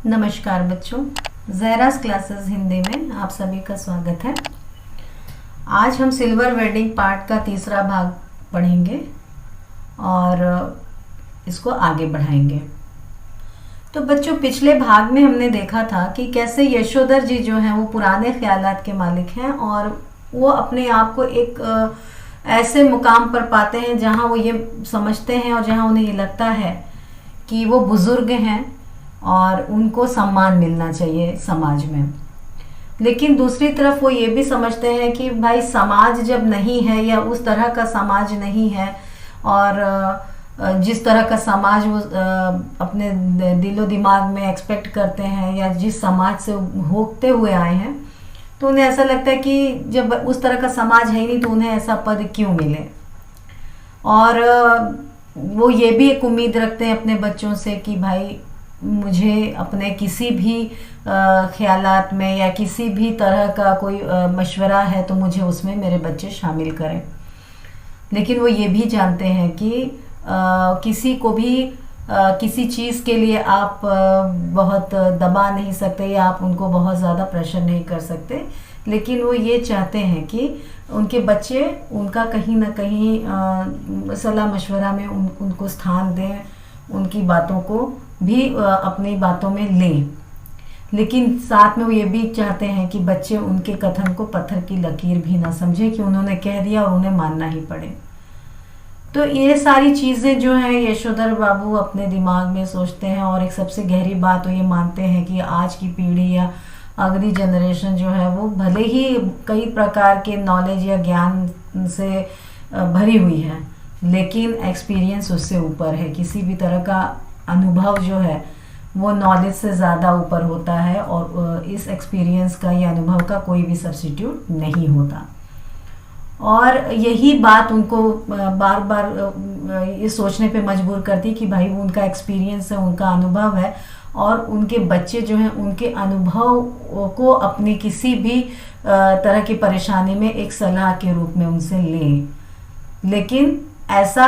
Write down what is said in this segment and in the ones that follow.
नमस्कार बच्चों, ज़हरास क्लासेस हिंदी में आप सभी का स्वागत है। आज हम सिल्वर वेडिंग पार्ट का तीसरा भाग पढ़ेंगे और इसको आगे बढ़ाएंगे। तो बच्चों, पिछले भाग में हमने देखा था कि कैसे यशोधर जी जो हैं वो पुराने ख्यालात के मालिक हैं और वो अपने आप को एक ऐसे मुकाम पर पाते हैं जहां वो ये समझते हैं और जहां उन्हें ये लगता है कि वो बुजुर्ग हैं और उनको सम्मान मिलना चाहिए समाज में। लेकिन दूसरी तरफ वो ये भी समझते हैं कि भाई समाज जब नहीं है या उस तरह का समाज नहीं है और जिस तरह का समाज वो अपने दिलो दिमाग में एक्सपेक्ट करते हैं या जिस समाज से होते हुए आए हैं, तो उन्हें ऐसा लगता है कि जब उस तरह का समाज है ही नहीं तो उन्हें ऐसा पद क्यों मिले। और वो ये भी एक उम्मीद रखते हैं अपने बच्चों से कि भाई मुझे अपने किसी भी ख्यालात में या किसी भी तरह का कोई मशवरा है तो मुझे उसमें मेरे बच्चे शामिल करें। लेकिन वो ये भी जानते हैं कि किसी को भी किसी चीज़ के लिए आप बहुत दबा नहीं सकते या आप उनको बहुत ज़्यादा प्रेशर नहीं कर सकते। लेकिन वो ये चाहते हैं कि उनके बच्चे उनका कहीं ना कहीं सलाह मशवरा में उनको स्थान दें, उनकी बातों को भी अपनी बातों में लें। लेकिन साथ में वो ये भी चाहते हैं कि बच्चे उनके कथन को पत्थर की लकीर भी ना समझे कि उन्होंने कह दिया और उन्हें मानना ही पड़े। तो ये सारी चीज़ें जो हैं यशोधर बाबू अपने दिमाग में सोचते हैं और एक सबसे गहरी बात वो ये मानते हैं कि आज की पीढ़ी या अगली जनरेशन जो है वो भले ही कई प्रकार के नॉलेज या ज्ञान से भरी हुई है, लेकिन एक्सपीरियंस उससे ऊपर है। किसी भी तरह का अनुभव जो है वो नॉलेज से ज़्यादा ऊपर होता है और इस एक्सपीरियंस का या अनुभव का कोई भी सब्स्टिट्यूट नहीं होता। और यही बात उनको बार बार ये सोचने पे मजबूर करती कि भाई वो उनका एक्सपीरियंस है, उनका अनुभव है और उनके बच्चे जो हैं उनके अनुभव को अपनी किसी भी तरह की परेशानी में एक सलाह के रूप में उनसे लें। लेकिन ऐसा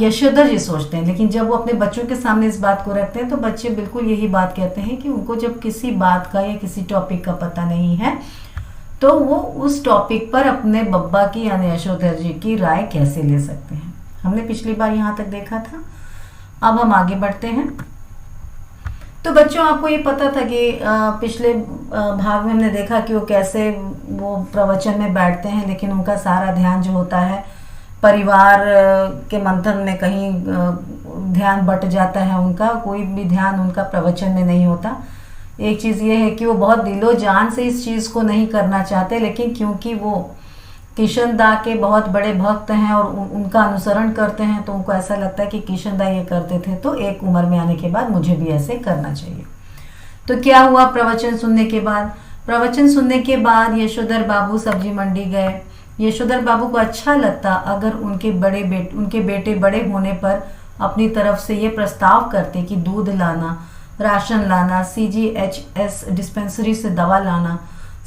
यशोधर जी सोचते हैं। लेकिन जब वो अपने बच्चों के सामने इस बात को रखते हैं तो बच्चे बिल्कुल यही बात कहते हैं कि उनको जब किसी बात का या किसी टॉपिक का पता नहीं है तो वो उस टॉपिक पर अपने बब्बा की यानी यशोधर जी की राय कैसे ले सकते हैं। हमने पिछली बार यहाँ तक देखा था। अब हम आगे बढ़ते हैं। तो बच्चों, आपको ये पता था कि पिछले भाग में हमने देखा कि वो कैसे वो प्रवचन में बैठते हैं, लेकिन उनका सारा ध्यान जो होता है परिवार के मंथन में कहीं ध्यान बट जाता है। उनका कोई भी ध्यान उनका प्रवचन में नहीं होता। एक चीज़ ये है कि वो बहुत दिलो जान से इस चीज़ को नहीं करना चाहते, लेकिन क्योंकि वो किशन दा के बहुत बड़े भक्त हैं और उनका अनुसरण करते हैं तो उनको ऐसा लगता है कि किशन दा ये करते थे तो एक उम्र में आने के बाद मुझे भी ऐसे करना चाहिए। तो क्या हुआ प्रवचन सुनने के बाद? प्रवचन सुनने के बाद यशोधर बाबू सब्जी मंडी गए। यशोधर बाबू को अच्छा लगता अगर उनके बेटे बड़े होने पर अपनी तरफ से ये प्रस्ताव करते कि दूध लाना, राशन लाना, CGHS डिस्पेंसरी से दवा लाना,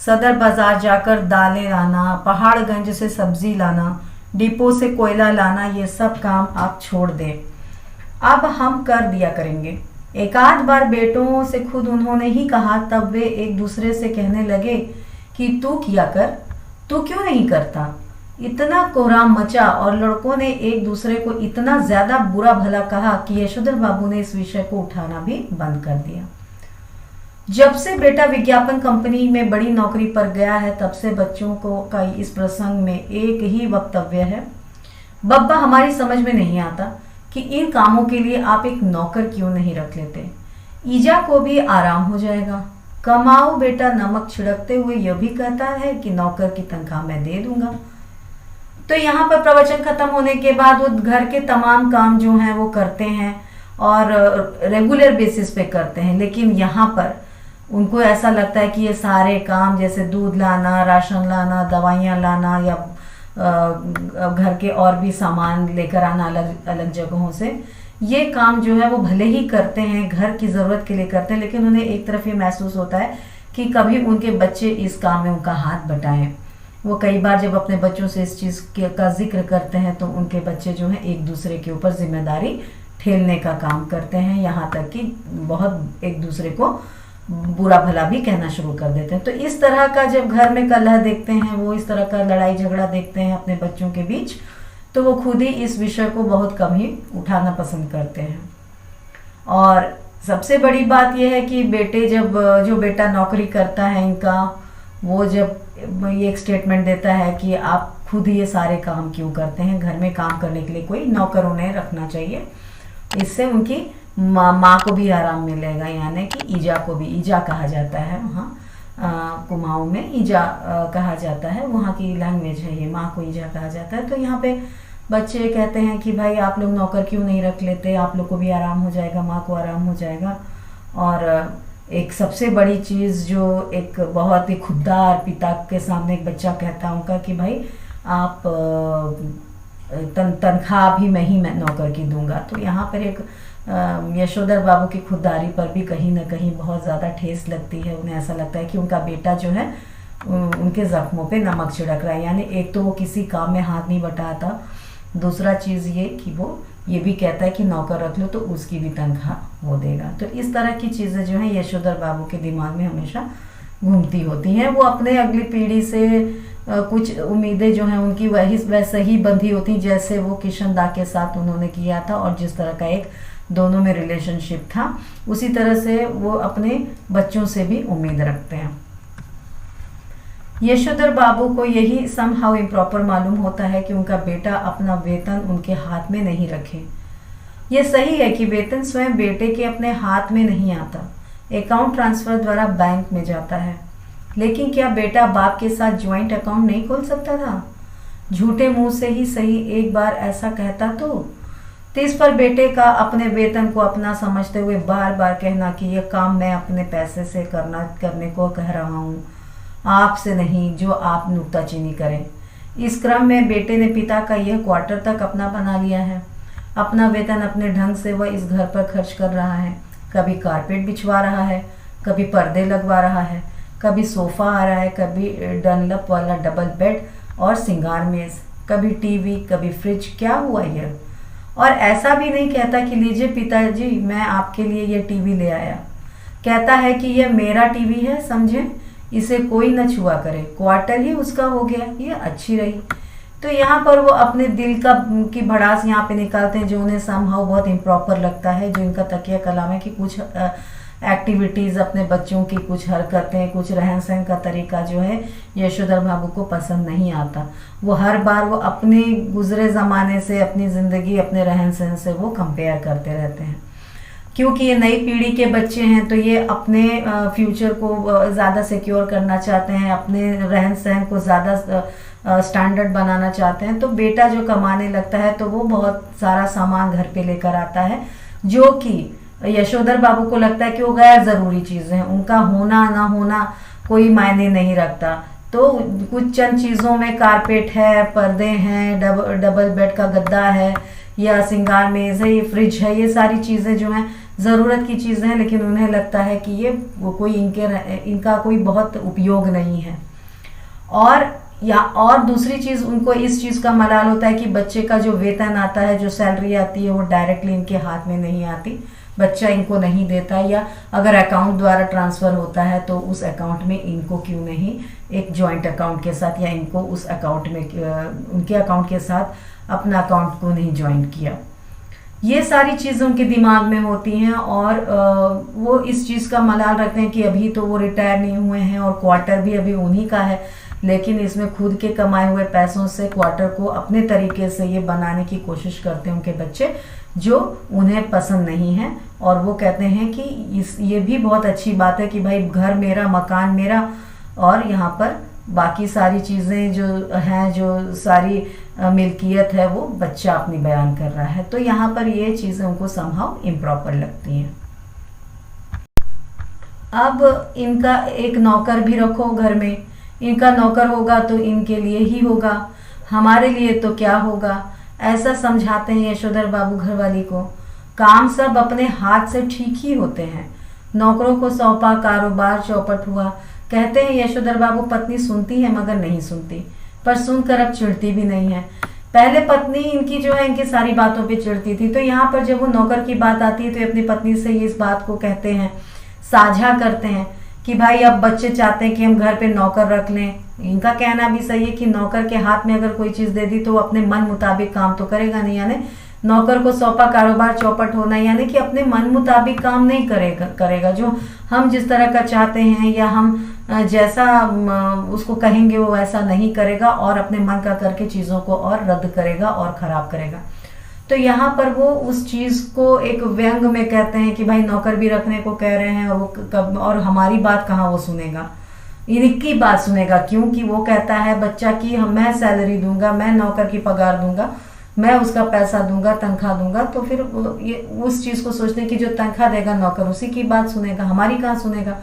सदर बाजार जाकर दालें लाना, पहाड़गंज से सब्जी लाना, डिपो से कोयला लाना, ये सब काम आप छोड़ दें, अब हम कर दिया करेंगे। एक आध बार बेटों से खुद उन्होंने ही कहा, तब वे एक दूसरे से कहने लगे कि तू किया कर, तू क्यों नहीं करता। इतना कोहराम मचा और लड़कों ने एक दूसरे को इतना ज्यादा बुरा भला कहा कि यशोधर बाबू ने इस विषय को उठाना भी बंद कर दिया। जब से बेटा विज्ञापन कंपनी में बड़ी नौकरी पर गया है तब से बच्चों को का इस प्रसंग में एक ही वक्तव्य है, बब्बा हमारी समझ में नहीं आता कि इन कामों के लिए आप एक नौकर क्यों नहीं रख लेते। ईजा को भी आराम हो जाएगा। कमाओ बेटा नमक छिड़कते हुए यह भी कहता है कि नौकर की तनख्वाह मैं दे दूंगा। तो यहाँ पर प्रवचन खत्म होने के बाद वो घर के तमाम काम जो हैं वो करते हैं और रेगुलर बेसिस पे करते हैं। लेकिन यहाँ पर उनको ऐसा लगता है कि ये सारे काम जैसे दूध लाना, राशन लाना, दवाइयाँ लाना या घर के और भी सामान लेकर आना अलग अलग जगहों से, ये काम जो है वो भले ही करते हैं, घर की ज़रूरत के लिए करते हैं, लेकिन उन्हें एक तरफ ये महसूस होता है कि कभी उनके बच्चे इस काम में उनका हाथ बटाएं। वो कई बार जब अपने बच्चों से इस चीज़ का जिक्र करते हैं तो उनके बच्चे जो हैं एक दूसरे के ऊपर जिम्मेदारी ठेलने का काम करते हैं, यहाँ तक कि बहुत एक दूसरे को बुरा भला भी कहना शुरू कर देते हैं। तो इस तरह का जब घर में कलह देखते हैं, वो इस तरह का लड़ाई झगड़ा देखते हैं अपने बच्चों के बीच, तो वो खुद ही इस विषय को बहुत कम ही उठाना पसंद करते हैं। और सबसे बड़ी बात यह है कि जो बेटा नौकरी करता है इनका, वो जब ये एक स्टेटमेंट देता है कि आप खुद ही ये सारे काम क्यों करते हैं, घर में काम करने के लिए कोई नौकर उन्हें रखना चाहिए, इससे उनकी माँ को भी आराम मिलेगा। यानी कि ईजा को भी, ईजा कहा जाता है वहाँ कुमाऊँ में, ईजा कहा जाता है, वहाँ की लैंग्वेज है ये, माँ को ईजा कहा जाता है। तो यहाँ पे बच्चे कहते हैं कि भाई आप लोग नौकर क्यों नहीं रख लेते, आप लोग को भी आराम हो जाएगा, माँ को आराम हो जाएगा। और एक सबसे बड़ी चीज़ जो एक बहुत ही खुददार पिता के सामने एक बच्चा कहता है उनका कि भाई आप तनख्वाह भी मैं नौकर की दूंगा। तो यहाँ पर एक यशोधर बाबू की खुददारी पर भी कहीं ना कहीं बहुत ज़्यादा ठेस लगती है। उन्हें ऐसा लगता है कि उनका बेटा जो है उनके ज़ख्मों पे नमक छिड़क रहा है। यानी एक तो वो किसी काम में हाथ नहीं बटाता, दूसरा चीज़ ये कि वो ये भी कहता है कि नौकर रख लो तो उसकी भी तनख्वाह वो देगा। तो इस तरह की चीज़ें जो हैं यशोधर बाबू के दिमाग में हमेशा घूमती होती हैं। वो अपने अगली पीढ़ी से कुछ उम्मीदें जो हैं उनकी वैसे ही बंधी होती जैसे वो किशन दा के साथ उन्होंने किया था, और जिस तरह का एक दोनों में रिलेशनशिप था, उसी तरह से वो अपने बच्चों से भी उम्मीद रखते हैं। यशोधर बाबू को यही समहाउ इम्प्रॉपर मालूम होता है कि उनका बेटा अपना वेतन उनके हाथ में नहीं रखे। ये सही है कि वेतन स्वयं बेटे के अपने हाथ में नहीं आता, अकाउंट ट्रांसफर द्वारा बैंक में जाता है। लेकिन क्या बेटा बाप के साथ ज्वाइंट अकाउंट नहीं खोल सकता था? झूठे मुंह से ही सही एक बार ऐसा कहता तो इस पर बेटे का अपने वेतन को अपना समझते हुए बार बार कहना कि यह काम मैं अपने पैसे से करने को कह रहा हूँ, आपसे नहीं, जो आप नुक्ताचीनी करें। इस क्रम में बेटे ने पिता का यह क्वार्टर तक अपना बना लिया है। अपना वेतन अपने ढंग से वह इस घर पर खर्च कर रहा है। कभी कारपेट बिछवा रहा है, कभी पर्दे लगवा रहा है, कभी सोफ़ा आ रहा है, कभी डनलप वाला डबल बेड और सिंगार मेज, कभी टीवी, कभी फ्रिज। क्या हुआ यह? और ऐसा भी नहीं कहता कि लीजिए पिताजी मैं आपके लिए ये टीवी ले आया। कहता है कि यह मेरा टीवी है, समझे, इसे कोई न छुआ करे, क्वार्टर ही उसका हो गया, ये अच्छी रही। तो यहाँ पर वो अपने दिल की भड़ास यहाँ पे निकालते हैं जो उन्हें समहाउ बहुत इम्प्रॉपर लगता है, जो इनका तकिया कलाम है कि कुछ एक्टिविटीज़, अपने बच्चों की कुछ हरकतें, कुछ रहन सहन का तरीका जो है यशोधर बाबू को पसंद नहीं आता। वो हर बार वो अपने गुजरे ज़माने से, अपनी ज़िंदगी, अपने रहन सहन से वो कंपेयर करते रहते हैं। क्योंकि ये नई पीढ़ी के बच्चे हैं तो ये अपने फ्यूचर को ज़्यादा सिक्योर करना चाहते हैं, अपने रहन सहन को ज़्यादा स्टैंडर्ड बनाना चाहते हैं। तो बेटा जो कमाने लगता है तो वो बहुत सारा सामान घर पे लेकर आता है, जो कि यशोधर बाबू को लगता है कि वो गैर ज़रूरी चीज़ें हैं, उनका होना ना होना कोई मायने नहीं रखता। तो कुछ चंद चीज़ों में कारपेट है, पर्दे हैं, डबल बेड का गद्दा है, या सिंगार मेज़ है, ये फ्रिज है, ये सारी चीज़ें जो हैं ज़रूरत की चीज़ें हैं, लेकिन उन्हें लगता है कि ये कोई इनका कोई बहुत उपयोग नहीं है। और दूसरी चीज़, उनको इस चीज़ का मलाल होता है कि बच्चे का जो वेतन आता है, जो सैलरी आती है, वो डायरेक्टली इनके हाथ में नहीं आती, बच्चा इनको नहीं देता, या अगर अकाउंट द्वारा ट्रांसफ़र होता है तो उस अकाउंट में इनको क्यों नहीं एक जॉइंट अकाउंट के साथ, या इनको उस अकाउंट में उनके अकाउंट के साथ अपना अकाउंट को नहीं ज्वाइन किया। ये सारी चीज़ें उनके दिमाग में होती हैं, और वो इस चीज़ का मलाल रखते हैं कि अभी तो वो रिटायर नहीं हुए हैं और क्वार्टर भी अभी उन्हीं का है, लेकिन इसमें खुद के कमाए हुए पैसों से क्वार्टर को अपने तरीके से ये बनाने की कोशिश करते हैं उनके बच्चे, जो उन्हें पसंद नहीं है। और वो कहते हैं कि ये भी बहुत अच्छी बात है कि भाई घर मेरा, मकान मेरा, और यहाँ पर बाकी सारी चीज़ें जो हैं, जो सारी मिल्कियत है, वो बच्चा अपनी बयान कर रहा है। तो यहाँ पर ये चीज़ें उनको समहाउ इम्प्रॉपर लगती हैं। अब इनका एक नौकर भी रखो घर में, इनका नौकर होगा तो इनके लिए ही होगा, हमारे लिए तो क्या होगा, ऐसा समझाते हैं यशोधर बाबू घरवाली को। काम सब अपने हाथ से ठीक ही होते हैं, नौकरों को सौंपा, कारोबार चौपट हुआ। कहते हैं यशोधर बाबू पत्नी सुनती है मगर नहीं सुनती, पर सुनकर अब चिढ़ती भी नहीं है। पहले पत्नी इनकी जो है इनकी सारी बातों पे चिढ़ती थी, तो यहाँ पर जब वो नौकर की बात आती है तो ये अपनी पत्नी से इस बात को कहते हैं, साझा करते हैं कि भाई अब बच्चे चाहते हैं कि हम घर पे नौकर रख लें। इनका कहना भी सही है कि नौकर के हाथ में अगर कोई चीज़ दे दी तो वो अपने मन मुताबिक काम तो करेगा नहीं, यानी नौकर को सौंपा कारोबार चौपट होना, यानी कि अपने मन मुताबिक काम नहीं करेगा जो हम जिस तरह का चाहते हैं या हम जैसा उसको कहेंगे वो वैसा नहीं करेगा और अपने मन का करके चीज़ों को और रद्द करेगा और ख़राब करेगा। तो यहाँ पर वो उस चीज़ को एक व्यंग में कहते हैं कि भाई नौकर भी रखने को कह रहे हैं और वो और हमारी बात कहाँ वो सुनेगा, इनकी बात सुनेगा, क्योंकि वो कहता है बच्चा कि मैं सैलरी दूंगा, मैं नौकर की पगार दूंगा, मैं उसका पैसा दूंगा, तनख्वाह दूंगा। तो फिर ये उस चीज़ को सोचने की जो तनख्वाह देगा नौकर उसी की बात सुनेगा, हमारी कहाँ सुनेगा।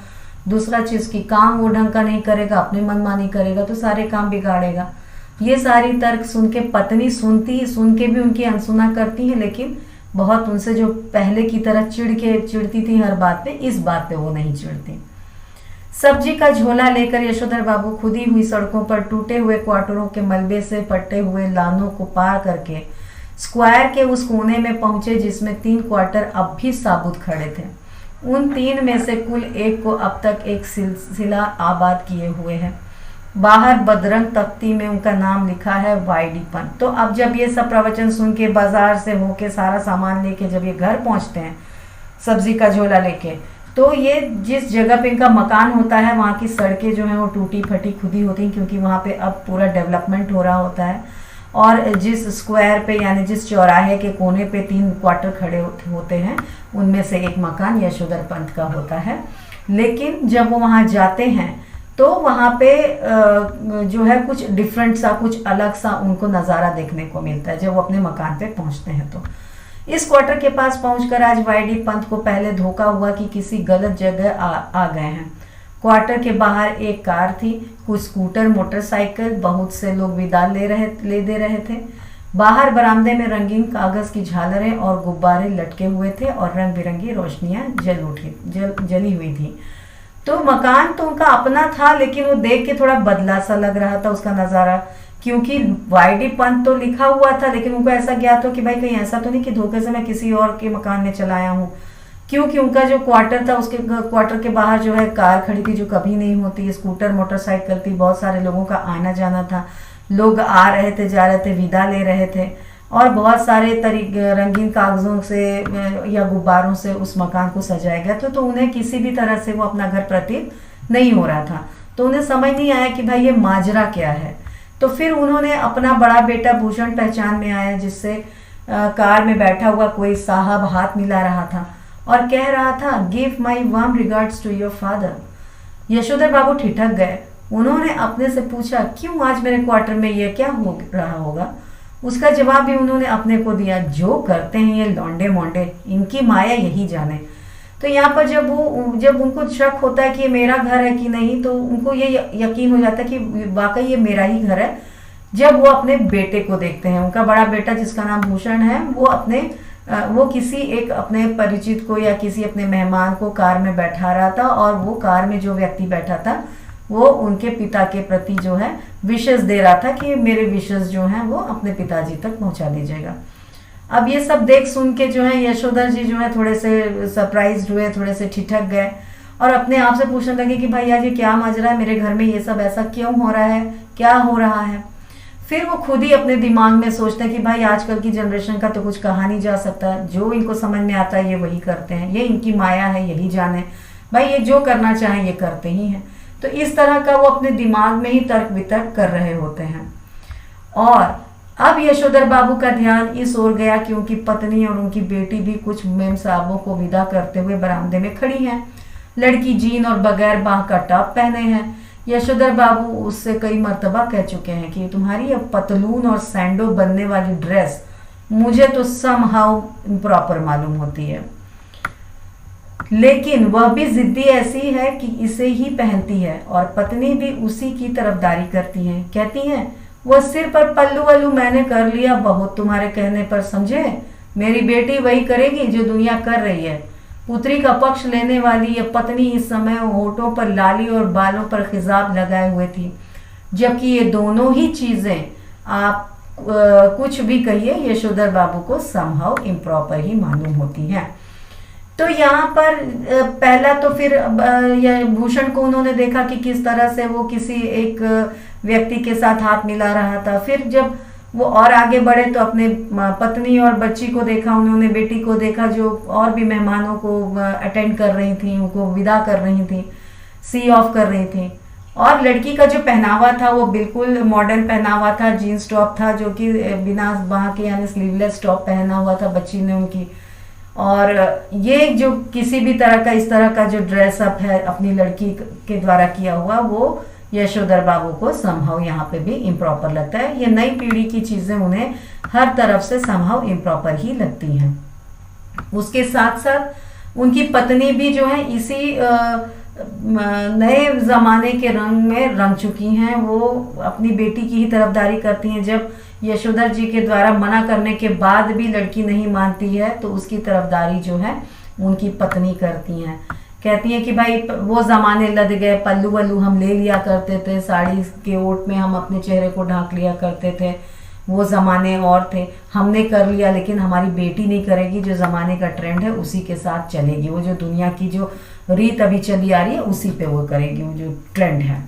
दूसरा चीज़ की काम वो ढंग का नहीं करेगा, अपने मनमानी करेगा तो सारे काम बिगाड़ेगा। ये सारी तर्क सुन के पत्नी सुन के भी उनकी अनसुना करती है, लेकिन बहुत उनसे जो पहले की तरह चिढ़ती थी हर बात पे, इस बात पे वो नहीं चिढ़ती। सब्जी का झोला लेकर यशोधर बाबू खुदी हुई सड़कों पर टूटे हुए क्वार्टरों के मलबे से पट्टे हुए लानों को पार करके स्क्वायर के उस कोने में पहुंचे जिसमें 3 क्वार्टर अब भी साबुत खड़े थे। उन 3 में से कुल एक को अब तक एक सिलसिला आबाद किए हुए है। बाहर बदरंग तख्ती में उनका नाम लिखा है वाईडी पंत। तो अब जब ये सब प्रवचन सुन के बाजार से होके सारा सामान लेके जब ये घर पहुंचते हैं सब्जी का झोला लेके, तो ये जिस जगह पे इनका मकान होता है वहाँ की सड़कें जो हैं वो टूटी फटी खुदी होती हैं, क्योंकि वहाँ पे अब पूरा डेवलपमेंट हो रहा होता है। और जिस स्क्वायर पे यानी जिस चौराहे के कोने पे 3 क्वार्टर खड़े होते हैं उनमें से एक मकान यशोधर पंत का होता है। लेकिन जब वो वहाँ जाते हैं तो वहाँ पे जो है कुछ डिफरेंट सा, कुछ अलग सा उनको नज़ारा देखने को मिलता है जब वो अपने मकान पे पहुँचते हैं। तो इस क्वार्टर के पास पहुंचकर आज वाईडी पंत को पहले धोखा हुआ कि किसी गलत जगह आ गए हैं। क्वार्टर के बाहर एक कार थी, कुछ स्कूटर, मोटरसाइकिल, बहुत से लोग विदा ले दे रहे थे। बाहर बरामदे में रंगीन कागज की झालरें और गुब्बारे लटके हुए थे और रंग बिरंगी रोशनियां जली हुई थी। तो मकान तो उनका अपना था, लेकिन वो देख के थोड़ा बदला सा लग रहा था उसका नज़ारा, क्योंकि वाईडी पंत तो लिखा हुआ था, लेकिन उनको ऐसा ज्ञात हो कि भाई कहीं ऐसा तो नहीं कि धोखे से मैं किसी और के मकान में चला आया हूँ, क्योंकि उनका जो क्वार्टर था उसके क्वार्टर के बाहर जो है कार खड़ी थी जो कभी नहीं होती, स्कूटर मोटरसाइकिल थी, बहुत सारे लोगों का आना जाना था, लोग आ रहे थे, जा रहे थे, विदा ले रहे थे और बहुत सारे रंगीन कागजों से या गुब्बारों से उस मकान को सजाया गया। तो उन्हें किसी भी तरह से वो अपना घर प्रतीत नहीं हो रहा था। तो उन्हें समझ नहीं आया कि भाई ये माजरा क्या है। तो फिर उन्होंने अपना बड़ा बेटा भूषण पहचान में आया, जिससे कार में बैठा हुआ कोई साहब हाथ मिला रहा था और कह रहा था, give my warm regards to your father. Yashodhar बाबू ठिठक गए। उन्होंने अपने से पूछा, क्यों आज मेरे क्वार्टर में ये क्या हो रहा होगा। उसका जवाब भी उन्होंने अपने को दिया, जो करते हैं ये लौंडे मोंडे, इनकी माया यही जाने। तो यहाँ पर जब उनको शक होता है कि ये मेरा घर है कि नहीं, तो उनको ये यकीन हो जाता है कि वाकई ये मेरा ही घर है, जब वो अपने बेटे को देखते हैं। उनका बड़ा बेटा जिसका नाम भूषण है, वो किसी एक अपने परिचित को या किसी अपने मेहमान को कार में बैठा रहा था और वो कार में जो व्यक्ति बैठा था वो उनके पिता के प्रति जो है विशेष दे रहा था कि मेरे विशेष जो हैं वो अपने पिताजी तक पहुंचा दीजिएगा। अब ये सब देख सुन के जो है यशोधर जी जो है थोड़े से सरप्राइज हुए, थोड़े से ठिठक गए और अपने आप से पूछने लगे कि भाई आज ये क्या माजरा है, मेरे घर में ये सब ऐसा क्यों हो रहा है, क्या हो रहा है। फिर वो खुद ही अपने दिमाग में सोचते हैं कि भाई आजकल की जनरेशन का तो कुछ कहा नहीं जा सकता, जो इनको समझ में आता है ये वही करते हैं, ये इनकी माया है, यही जाने, भाई ये जो करना चाहें ये करते ही हैं। तो इस तरह का वो अपने दिमाग में ही तर्क वितर्क कर रहे होते हैं। और अब यशोधर बाबू का ध्यान इस ओर गया कि उनकी पत्नी और उनकी बेटी भी कुछ मेम साहबों को विदा करते हुए बरामदे में खड़ी हैं। लड़की जीन और बगैर बाह का टॉप पहने हैं। यशोधर बाबू उससे कई मर्तबा कह चुके हैं कि तुम्हारी अब पतलून और सैंडो बनने वाली ड्रेस मुझे तो समहाउ इम्प्रॉपर मालूम होती है, लेकिन वह भी जिद्दी ऐसी है कि इसे ही पहनती है और पत्नी भी उसी की तरफदारी करती है। कहती है, वह सिर पर पल्लू वल्लू मैंने कर लिया बहुत तुम्हारे कहने पर, समझे, मेरी बेटी वही करेगी जो दुनिया कर रही है। पुत्री का पक्ष लेने वाली यह पत्नी इस समय होठों पर लाली और बालों पर खिजाब लगाए हुए थी, जबकि ये दोनों ही चीजें आप कुछ भी कहिए यशोधर बाबू को समहाउ इम्प्रॉपर ही मालूम होती है। तो यहाँ पर पहला तो फिर भूषण को उन्होंने देखा कि किस तरह से वो किसी एक व्यक्ति के साथ हाथ मिला रहा था। फिर जब वो और आगे बढ़े तो अपने पत्नी और बच्ची को देखा उन्होंने, बेटी को देखा जो और भी मेहमानों को अटेंड कर रही थी, उनको विदा कर रही थी, सी ऑफ कर रही थी। और लड़की का जो पहनावा था वो बिल्कुल मॉडर्न पहनावा था, जीन्स टॉप था जो कि बिना बाह के यानी स्लीवलेस टॉप पहना हुआ था बच्ची ने उनकी। और ये जो किसी भी तरह का इस तरह का जो ड्रेसअप है अपनी लड़की के द्वारा किया हुआ वो यशोधर बाबू को समहाउ यहाँ पे भी इम्प्रॉपर लगता है। ये नई पीढ़ी की चीजें उन्हें हर तरफ से समहाउ इम्प्रॉपर ही लगती हैं। उसके साथ साथ उनकी पत्नी भी जो है इसी नए जमाने के रंग में रंग चुकी हैं। वो अपनी बेटी की ही तरफदारी करती हैं। जब यशोधर जी के द्वारा मना करने के बाद भी लड़की नहीं मानती है तो उसकी तरफदारी जो है उनकी पत्नी करती हैं। कहती हैं कि भाई वो जमाने लद गए, पल्लू वल्लू हम ले लिया करते थे, साड़ी के ओट में हम अपने चेहरे को ढांक लिया करते थे, वो ज़माने और थे, हमने कर लिया लेकिन हमारी बेटी नहीं करेगी। जो ज़माने का ट्रेंड है उसी के साथ चलेगी, वो जो दुनिया की जो रीत अभी चली आ रही है उसी पे वो करेगी, वो जो ट्रेंड है।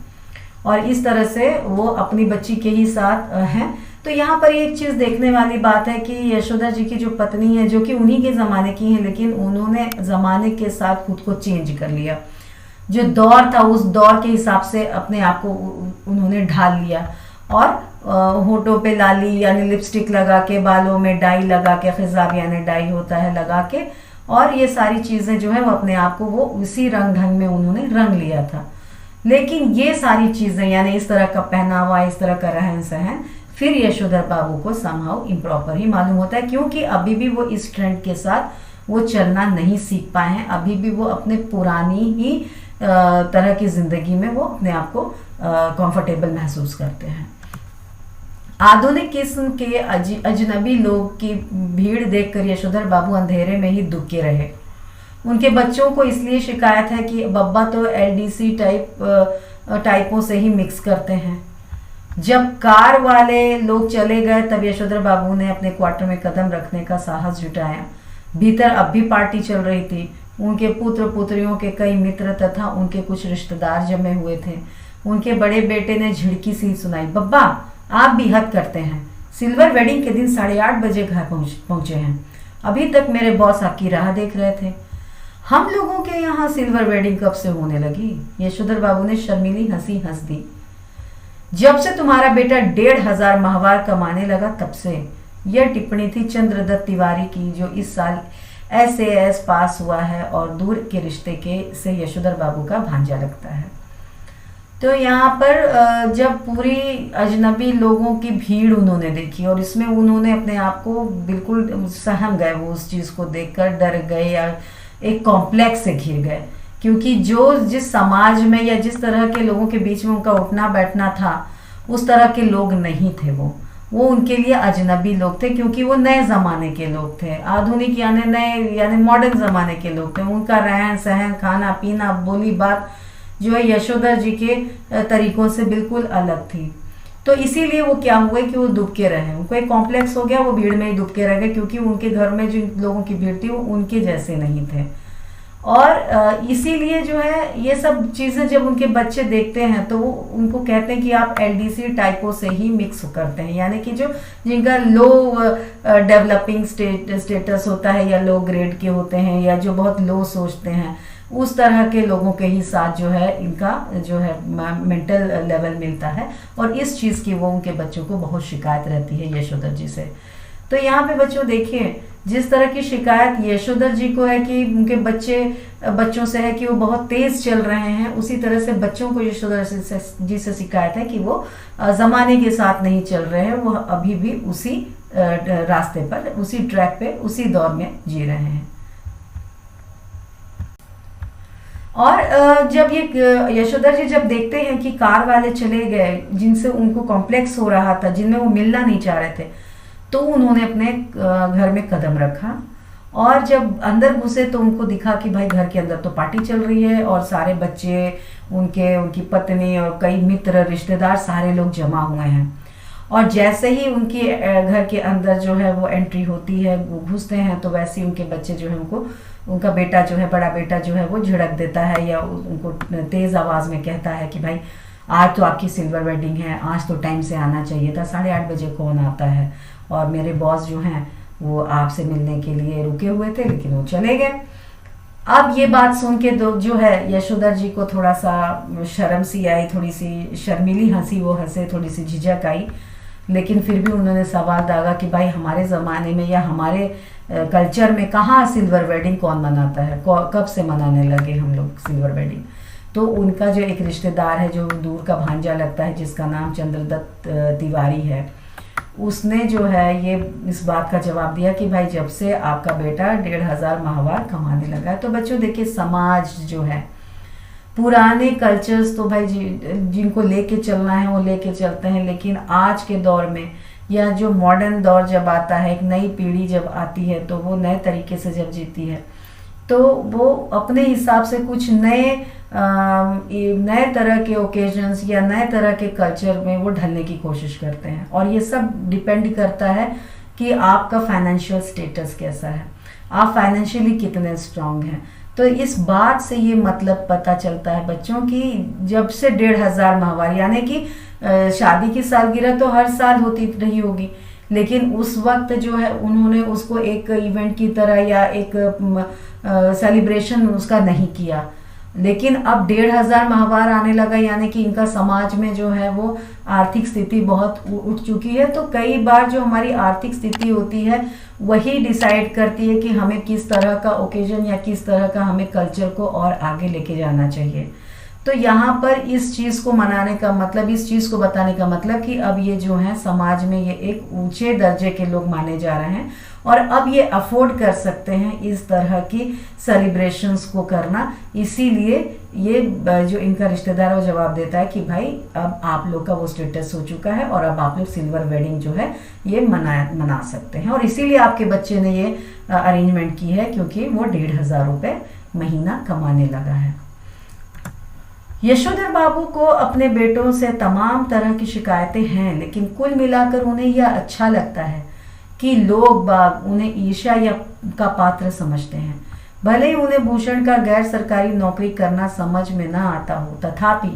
और इस तरह से वो अपनी बच्ची के ही साथ हैं। तो यहाँ पर एक चीज़ देखने वाली बात है कि यशोदा जी की जो पत्नी है जो कि उन्हीं के ज़माने की है लेकिन उन्होंने ज़माने के साथ खुद को चेंज कर लिया। जो दौर था उस दौर के हिसाब से अपने आप को उन्होंने ढाल लिया और होठों पे लाली यानी लिपस्टिक लगा के, बालों में डाई लगा के, खिजाब यानी डाई होता है लगा के, और ये सारी चीज़ें जो है वो अपने आप को वो उसी रंग ढंग में उन्होंने रंग लिया था। लेकिन ये सारी चीज़ें यानी इस तरह का पहनावा, इस तरह का रहन सहन फिर यशोधर बाबू को समहाउ इम्प्रॉपर ही मालूम होता है, क्योंकि अभी भी वो इस ट्रेंड के साथ वो चलना नहीं सीख पाए हैं। अभी भी वो अपने पुरानी ही तरह की जिंदगी में वो अपने आप को कंफर्टेबल महसूस करते हैं। आधुनिक किस्म के अजनबी लोग की भीड़ देखकर यशोधर बाबू अंधेरे में ही दुबके रहे। उनके बच्चों को इसलिए शिकायत है कि बब्बा तो एलडीसी टाइपों से ही मिक्स करते हैं। जब कार वाले लोग चले गए तब यशोधर बाबू ने अपने क्वार्टर में कदम रखने का साहस जुटाया। भीतर अब भी पार्टी चल रही थी। उनके पुत्र पुत्रियों के कई मित्र तथा उनके कुछ रिश्तेदार जमे हुए थे। उनके बड़े बेटे ने झिड़की सी सुनाई, बब्बा आप भी हद करते हैं। सिल्वर वेडिंग के दिन 8:30 बजे घर पहुंचे हैं। अभी तक मेरे बॉस आपकी राह देख रहे थे। हम लोगों के यहाँ सिल्वर वेडिंग कब से होने लगी? यशोधर बाबू ने शर्मीली हंसी हंस दी। जब से तुम्हारा बेटा 1,500 माहवार कमाने लगा तब से। यह टिप्पणी थी चंद्रदत्त तिवारी की जो इस साल SAS पास हुआ है और दूर के रिश्ते के से यशोधर बाबू का भांजा लगता है। तो यहाँ पर जब पूरी अजनबी लोगों की भीड़ उन्होंने देखी और इसमें उन्होंने अपने आप को बिल्कुल सहम गए, वो उस चीज़ को देखकर डर गए या एक कॉम्प्लेक्स से घिर गए, क्योंकि जिस समाज में या जिस तरह के लोगों के बीच में उनका उठना बैठना था उस तरह के लोग नहीं थे। वो उनके लिए अजनबी लोग थे, क्योंकि वो नए ज़माने के लोग थे। आधुनिक यानी मॉडर्न ज़माने के लोग थे। उनका रहन सहन, खाना पीना, बोली बात जो है यशोधर जी के तरीकों से बिल्कुल अलग थी। तो इसीलिए वो क्या हुए कि वो दुबके रहे, उनको एक कॉम्प्लेक्स हो गया, वो भीड़ में ही दुबके रह गए, क्योंकि उनके घर में जो लोगों की भीड़ थी वो उनके जैसे नहीं थे। और इसीलिए जो है ये सब चीज़ें जब उनके बच्चे देखते हैं तो वो उनको कहते हैं कि आप LDC टाइपों से ही मिक्स करते हैं, यानी कि जो जिनका लो डेवलपिंग स्टेटस होता है या लो ग्रेड के होते हैं या जो बहुत लो सोचते हैं, उस तरह के लोगों के ही साथ जो है इनका जो है मेंटल लेवल मिलता है। और इस चीज़ की वो उनके बच्चों को बहुत शिकायत रहती है यशोधर जी से। तो यहाँ पे बच्चों देखिए, जिस तरह की शिकायत यशोधर जी को है कि उनके बच्चों से है कि वो बहुत तेज चल रहे हैं, उसी तरह से बच्चों को यशोधर जी से शिकायत है कि वो ज़माने के साथ नहीं चल रहे हैं, वो अभी भी उसी रास्ते पर, उसी ट्रैक पे, उसी दौर में जी रहे हैं। और जब ये यशोधर जी जब देखते हैं कि कार वाले चले गए जिनसे उनको कॉम्प्लेक्स हो रहा था, जिनमें वो मिलना नहीं चाह रहे थे, तो उन्होंने अपने घर में कदम रखा और जब अंदर घुसे तो उनको दिखा कि भाई घर के अंदर तो पार्टी चल रही है और सारे बच्चे, उनकी पत्नी और कई मित्र, रिश्तेदार, सारे लोग जमा हुए हैं। और जैसे ही उनकी घर के अंदर जो है वो एंट्री होती है, वो घुसते हैं, तो वैसे ही उनके बच्चे जो है उनको, उनका बेटा जो है, बड़ा बेटा जो है वो झिड़क देता है या उनको तेज़ आवाज़ में कहता है कि भाई आज तो आपकी सिल्वर वेडिंग है, आज तो टाइम से आना चाहिए था, 8:30 बजे कौन आता है, और मेरे बॉस जो हैं वो आपसे मिलने के लिए रुके हुए थे लेकिन वो चले गए। अब ये बात सुन के जो है यशोधर जी को थोड़ा सा शर्म सी आई, थोड़ी सी शर्मीली हंसी वो हंसे, थोड़ी सी झिझक आई, लेकिन फिर भी उन्होंने सवाल दागा कि भाई हमारे ज़माने में या हमारे कल्चर में कहाँ सिल्वर वेडिंग कौन मनाता है, कब से मनाने लगे हम लोग सिल्वर वेडिंग। तो उनका जो एक रिश्तेदार है जो दूर का भांजा लगता है, जिसका नाम चंद्रदत्त तिवारी है, उसने जो है ये इस बात का जवाब दिया कि भाई जब से आपका बेटा 1,500 माहवार कमाने लगा है। तो बच्चों देखिए, समाज जो है, पुराने कल्चर्स तो भाई जिनको लेके चलना है वो लेके चलते हैं, लेकिन आज के दौर में या जो मॉडर्न दौर जब आता है, एक नई पीढ़ी जब आती है, तो वो नए तरीके से जब जीती है तो वो अपने हिसाब से कुछ नए तरह के ओकेजन्स या नए तरह के कल्चर में वो ढलने की कोशिश करते हैं। और ये सब डिपेंड करता है कि आपका फाइनेंशियल स्टेटस कैसा है, आप फाइनेंशियली कितने स्ट्रांग हैं। तो इस बात से ये मतलब पता चलता है बच्चों की, जब से 1,500 माहवार, यानी कि शादी की सालगिरह तो हर साल होती रही होगी, लेकिन उस वक्त जो है उन्होंने उसको एक इवेंट की तरह या एक सेलिब्रेशन उसका नहीं किया। लेकिन अब 1,500 माहवार आने लगा, यानी कि इनका समाज में जो है वो आर्थिक स्थिति बहुत उठ चुकी है। तो कई बार जो हमारी आर्थिक स्थिति होती है वही डिसाइड करती है कि हमें किस तरह का ओकेजन या किस तरह का हमें कल्चर को और आगे लेके जाना चाहिए। तो यहाँ पर इस चीज़ को मनाने का मतलब, इस चीज़ को बताने का मतलब कि अब ये जो है समाज में ये एक ऊंचे दर्जे के लोग माने जा रहे हैं और अब ये अफोर्ड कर सकते हैं इस तरह की सेलिब्रेशंस को करना। इसीलिए ये जो इनका रिश्तेदार है वो जवाब देता है कि भाई अब आप लोग का वो स्टेटस हो चुका है और अब आप लोग सिल्वर वेडिंग जो है ये मना सकते हैं। और इसीलिए आपके बच्चे ने ये अरेंजमेंट की है क्योंकि वो 1,500 रुपये महीना कमाने लगा है। यशोधर बाबू को अपने बेटों से तमाम तरह की शिकायतें हैं, लेकिन कुल मिलाकर उन्हें यह अच्छा लगता है कि लोग बाग उन्हें ईर्ष्या या का पात्र समझते हैं। भले ही उन्हें भूषण का गैर सरकारी नौकरी करना समझ में न आता हो, तथापि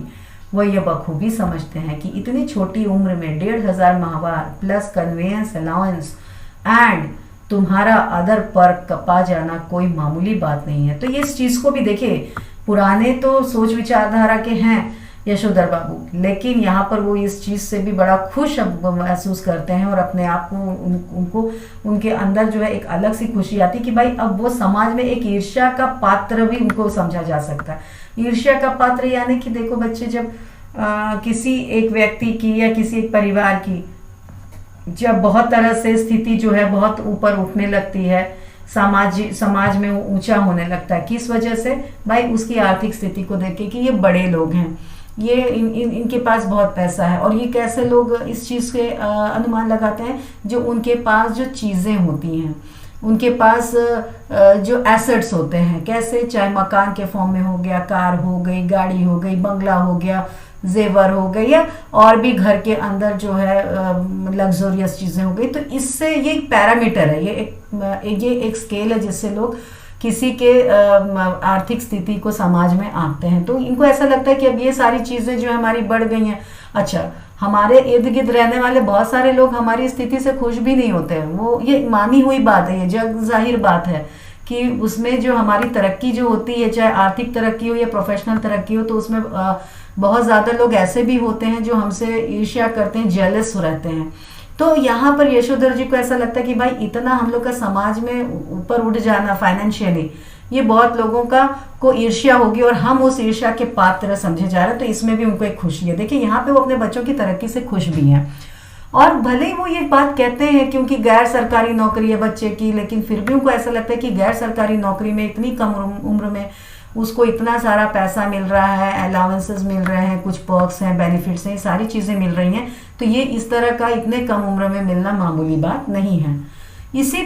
वह यह बखूबी समझते हैं कि इतनी छोटी उम्र में 1,500 माहवार प्लस कन्वेंस अलाउंस एंड तुम्हारा अदर पर पा जाना कोई मामूली बात नहीं है। तो ये इस चीज़ को भी देखिए, पुराने तो सोच विचारधारा के हैं यशोधर बाबू, लेकिन यहाँ पर वो इस चीज़ से भी बड़ा खुश महसूस करते हैं और अपने आप को उनको उनके अंदर जो है एक अलग सी खुशी आती है कि भाई अब वो समाज में एक ईर्ष्या का पात्र भी उनको समझा जा सकता है। ईर्ष्या का पात्र यानी कि देखो बच्चे, जब किसी एक व्यक्ति की या किसी एक परिवार की जब बहुत तरह से स्थिति जो है बहुत ऊपर उठने लगती है, समाज में वो ऊंचा होने लगता है, किस वजह से? भाई उसकी आर्थिक स्थिति को देख के कि ये बड़े लोग हैं, ये इनके पास बहुत पैसा है। और ये कैसे लोग इस चीज़ के अनुमान लगाते हैं? जो उनके पास जो चीज़ें होती हैं, उनके पास जो एसेट्स होते हैं, कैसे? चाहे मकान के फॉर्म में हो गया, कार हो गई, गाड़ी हो गई, बंगला हो गया, जेवर हो गई, या और भी घर के अंदर जो है लग्जरियस चीज़ें हो गई। तो इससे ये एक पैरामीटर है, ये एक स्केल है जिससे लोग किसी के आर्थिक स्थिति को समाज में आंकते हैं। तो इनको ऐसा लगता है कि अब ये सारी चीज़ें जो हमारी बढ़ गई हैं। अच्छा, हमारे इर्द गिर्द रहने वाले बहुत सारे लोग हमारी स्थिति से खुश भी नहीं होते हैं। वो ये मानी हुई बात है, ये जग जाहिर बात है कि उसमें जो हमारी तरक्की जो होती है, चाहे आर्थिक तरक्की हो या प्रोफेशनल तरक्की हो, तो उसमें बहुत ज़्यादा लोग ऐसे भी होते हैं जो हमसे ईर्ष्या करते हैं, जेलस रहते हैं। तो यहाँ पर यशोधर जी को ऐसा लगता है कि भाई इतना हम लोग का समाज में ऊपर उठ जाना फाइनेंशियली, ये बहुत लोगों को ईर्ष्या होगी और हम उस ईर्ष्या के पात्र समझे जा रहे हैं। तो इसमें भी उनको एक खुशी है। देखिए यहाँ पे वो अपने बच्चों की तरक्की से खुश भी हैं, और भले ही वो ये बात कहते हैं क्योंकि गैर सरकारी नौकरी है बच्चे की, लेकिन फिर भी उनको ऐसा लगता है कि गैर सरकारी नौकरी में इतनी कम उम्र में उसको इतना सारा पैसा मिल रहा है, अलाउंसेस मिल रहे हैं, कुछ पर्क्स हैं, बेनिफिट्स हैं, सारी चीज़ें मिल रही हैं। तो ये इस तरह का इतने कम उम्र में मिलना मामूली बात नहीं है। इसी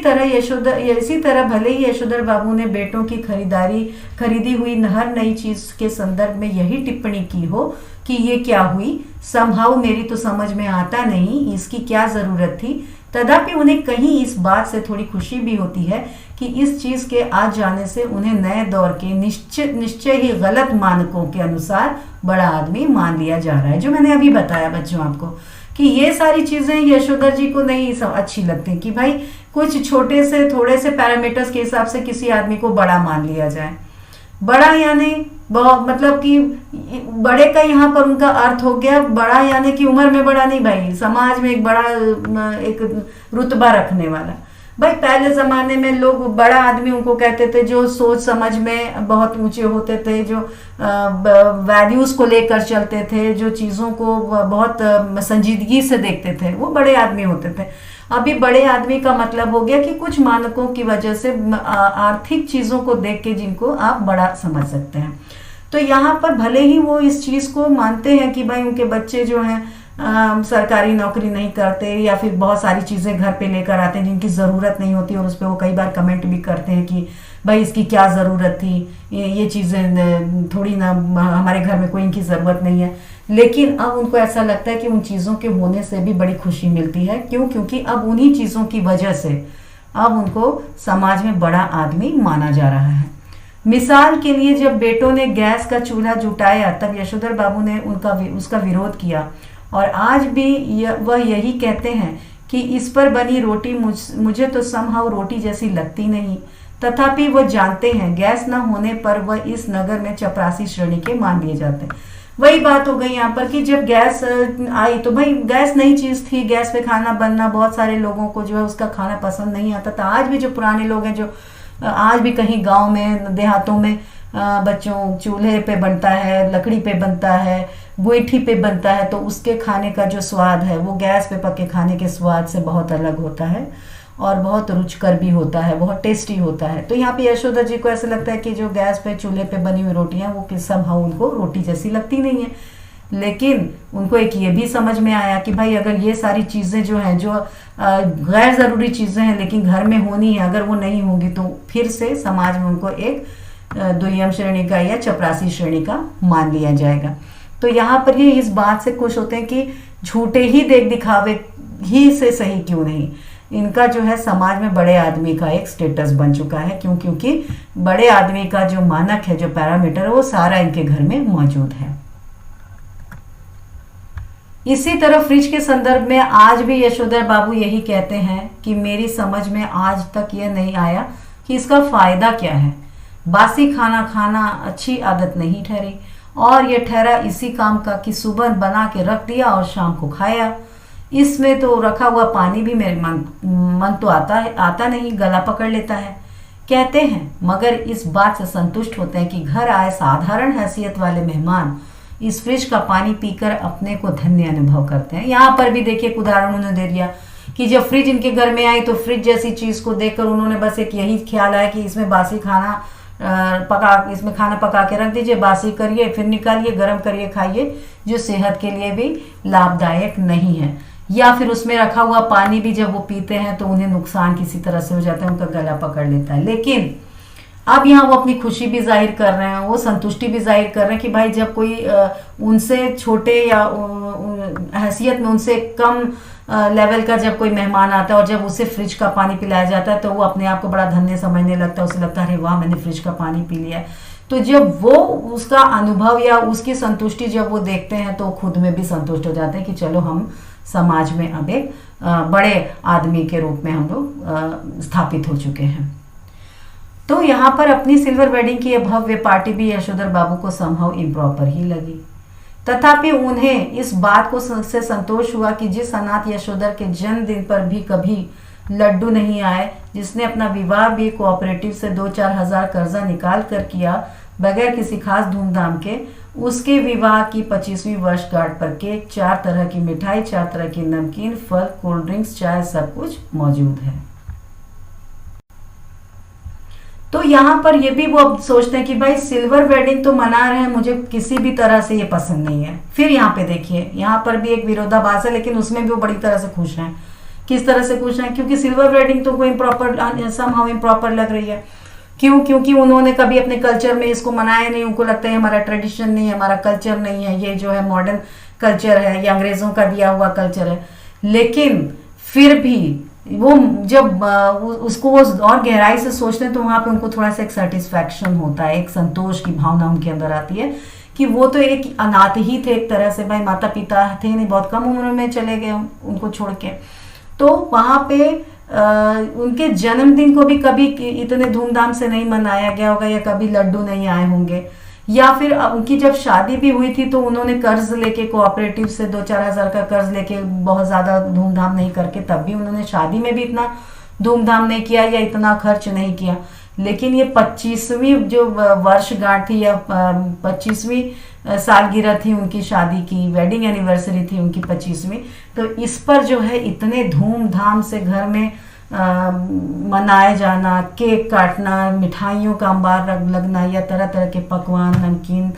तरह भले ही यशोधर बाबू ने बेटों की खरीदी हुई हर नई चीज के संदर्भ में यही टिप्पणी की हो कि ये क्या हुई, संभाव मेरी तो समझ में आता नहीं, इसकी क्या जरूरत थी, तथापि उन्हें कहीं इस बात से थोड़ी खुशी भी होती है कि इस चीज के आ जाने से उन्हें नए दौर के निश्चय ही गलत मानकों के अनुसार बड़ा आदमी मान लिया जा रहा है। जो मैंने अभी बताया बच्चों आपको कि ये सारी चीजें यशोधर जी को नहीं अच्छी लगती कि भाई कुछ छोटे से थोड़े से पैरामीटर्स के हिसाब से किसी आदमी को बड़ा मान लिया जाए। बड़ा यानी बहुत मतलब कि बड़े का यहाँ पर उनका अर्थ हो गया बड़ा यानी कि उम्र में बड़ा नहीं भाई, समाज में एक बड़ा एक रुतबा रखने वाला। भाई पहले जमाने में लोग बड़ा आदमी उनको कहते थे जो सोच समझ में बहुत ऊंचे होते थे, जो वैल्यूज को लेकर चलते थे, जो चीजों को बहुत संजीदगी से देखते थे, वो बड़े आदमी होते थे। अभी बड़े आदमी का मतलब हो गया कि कुछ मानकों की वजह से आर्थिक चीजों को देख के जिनको आप बड़ा समझ सकते हैं। तो यहाँ पर भले ही वो इस चीज को मानते हैं कि भाई उनके बच्चे जो हैं सरकारी नौकरी नहीं करते या फिर बहुत सारी चीजें घर पे लेकर आते हैं जिनकी जरूरत नहीं होती, और उस पर वो कई बार कमेंट भी करते हैं कि भाई इसकी क्या जरूरत थी, ये चीजें थोड़ी ना, हमारे घर में कोई इनकी जरूरत नहीं है। लेकिन अब उनको ऐसा लगता है कि उन चीजों के होने से भी बड़ी खुशी मिलती है। क्यों? क्योंकि अब उन्हीं चीजों की वजह से अब उनको समाज में बड़ा आदमी माना जा रहा है। मिसाल के लिए जब बेटों ने गैस का चूल्हा जुटाया तब यशोधर बाबू ने उसका विरोध किया, और आज भी वह यही कहते हैं कि इस पर बनी रोटी मुझे तो समहाउ रोटी जैसी लगती नहीं। तथापि वह जानते हैं गैस न होने पर वह इस नगर में चपरासी श्रेणी के मान लिए जाते हैं। वही बात हो गई यहाँ पर कि जब गैस आई तो भाई गैस नई चीज थी, गैस पे खाना बनना बहुत सारे लोगों को जो है उसका खाना पसंद नहीं आता था। आज भी जो पुराने लोग हैं, जो आज भी कहीं गांव में देहातों में बच्चों चूल्हे पे बनता है, लकड़ी पे बनता है, गोईठी पे बनता है, तो उसके खाने का जो स्वाद है वो गैस पे पके खाने के स्वाद से बहुत अलग होता है और बहुत रुचिकर भी होता है, बहुत टेस्टी होता है। तो यहाँ पे यशोदा जी को ऐसा लगता है कि जो गैस पे चूल्हे पे बनी हुई रोटियां वो किस समहाउ उनको रोटी जैसी लगती नहीं है। लेकिन उनको एक ये भी समझ में आया कि भाई अगर ये सारी चीज़ें जो हैं, जो गैर ज़रूरी चीज़ें हैं लेकिन घर में होनी है, अगर वो नहीं होंगी तो फिर से समाज में उनको एक दुय्यम श्रेणी का या चपरासी श्रेणी का मान लिया जाएगा। तो यहाँ पर ये इस बात से खुश होते हैं कि झूठे ही देख दिखावे ही से सही क्यों नहीं, इनका जो है समाज में बड़े आदमी का एक स्टेटस बन चुका है। क्यों? क्योंकि बड़े आदमी का जो मानक है, जो पैरामीटर है, वो सारा इनके घर में मौजूद है। इसी तरह फ्रिज के संदर्भ में आज भी यशोधर बाबू यही कहते हैं कि मेरी समझ में आज तक यह नहीं आया कि इसका फायदा क्या है। बासी खाना खाना अच्छी आदत नहीं ठहरी, और यह ठहरा इसी काम का कि सुबह बना के रख दिया और शाम को खाया। इसमें तो रखा हुआ पानी भी मेरे मन तो आता नहीं, गला पकड़ लेता है। कहते हैं मगर इस बात से संतुष्ट होते हैं कि घर आए साधारण हैसियत वाले मेहमान इस फ्रिज का पानी पीकर अपने को धन्य अनुभव करते हैं। यहाँ पर भी देखिए एक उदाहरण उन्होंने दे दिया कि जब फ्रिज इनके घर में आई तो फ्रिज जैसी चीज को देखकर उन्होंने बस एक यही ख्याल आया कि इसमें बासी खाना इसमें खाना पका के रख दीजिए, बासी करिए, फिर निकालिए, गर्म करिए, खाइए, जो सेहत के लिए भी लाभदायक नहीं है। या फिर उसमें रखा हुआ पानी भी जब वो पीते हैं तो उन्हें नुकसान किसी तरह से हो जाता है, उनका गला पकड़ लेता है। लेकिन अब यहाँ वो अपनी खुशी भी जाहिर कर रहे हैं, वो संतुष्टि भी जाहिर कर रहे हैं कि भाई जब कोई उनसे छोटे या हैसियत में उनसे कम लेवल का जब कोई मेहमान आता है और जब उसे फ्रिज का पानी पिलाया जाता है तो वो अपने आप को बड़ा धन्य समझने लगता है। उसे लगता है अरे वाह, मैंने फ्रिज का पानी पी लिया है। तो जब वो उसका अनुभव या उसकी संतुष्टि जब वो देखते हैं तो खुद में भी संतुष्ट हो जाते हैं कि चलो हम समाज में अब एक बड़े आदमी के रूप में हम लोग स्थापित हो चुके हैं। तो यहाँ पर अपनी सिल्वर वेडिंग की भव्य पार्टी भी यशोधर बाबू को समहाउ इम्प्रॉपर ही लगी। तथापि उन्हें इस बात को से संतोष हुआ कि जिस अनाथ यशोधर के जन्मदिन पर भी कभी लड्डू नहीं आए, जिसने अपना विवाह भी कोऑपरेटिव से 2-4 हजार कर्जा निकाल कर किया बगैर किसी खास धूमधाम के, उसके विवाह की 25वीं वर्षगांठ पर केक, 4 तरह की मिठाई, 4 तरह की नमकीन, फल, कोल्ड ड्रिंक्स, चाय, सब कुछ मौजूद है। तो यहाँ पर ये भी वो अब सोचते हैं कि भाई सिल्वर वेडिंग तो मना रहे हैं, मुझे किसी भी तरह से ये पसंद नहीं है। फिर यहाँ पे देखिए, यहाँ पर भी एक विरोधाभास है, लेकिन उसमें भी वो बड़ी तरह से खुश हैं किस तरह से खुश हैं, क्योंकि सिल्वर वेडिंग तो कोई इम्प्रॉपर समहाउ इम्प्रॉपर लग रही है। क्यों? क्योंकि उन्होंने कभी अपने कल्चर में इसको मनाया नहीं, उनको लगता है हमारा ट्रेडिशन नहीं है, हमारा कल्चर नहीं है, ये जो है मॉडर्न कल्चर है, ये अंग्रेजों का दिया हुआ कल्चर है। लेकिन फिर भी वो जब उसको वो और गहराई से सोचते हैं तो वहां पे उनको थोड़ा सा एक सेटिस्फैक्शन होता है, एक संतोष की भावना उनके अंदर आती है कि वो तो एक अनाथ ही थे एक तरह से, भाई माता पिता थे नहीं, बहुत कम उम्र में चले गए उनको छोड़ के। तो वहां पे उनके जन्मदिन को भी कभी इतने धूमधाम से नहीं मनाया गया होगा, या कभी लड्डू नहीं आए होंगे, या फिर उनकी जब शादी भी हुई थी तो उन्होंने कर्ज लेके कोऑपरेटिव से 2-4 हजार का कर्ज लेके, बहुत ज्यादा धूमधाम नहीं करके, तब भी उन्होंने शादी में भी इतना धूमधाम नहीं किया या इतना खर्च नहीं किया। लेकिन ये 25वीं जो वर्षगांठ थी या 25वीं सालगिरह थी उनकी शादी की, वेडिंग एनिवर्सरी थी उनकी 25वीं, तो इस पर जो है इतने धूमधाम से घर में मनाए जाना, केक काटना, मिठाइयों का अंबार लगना, या तरह तरह के पकवान, नमकीन,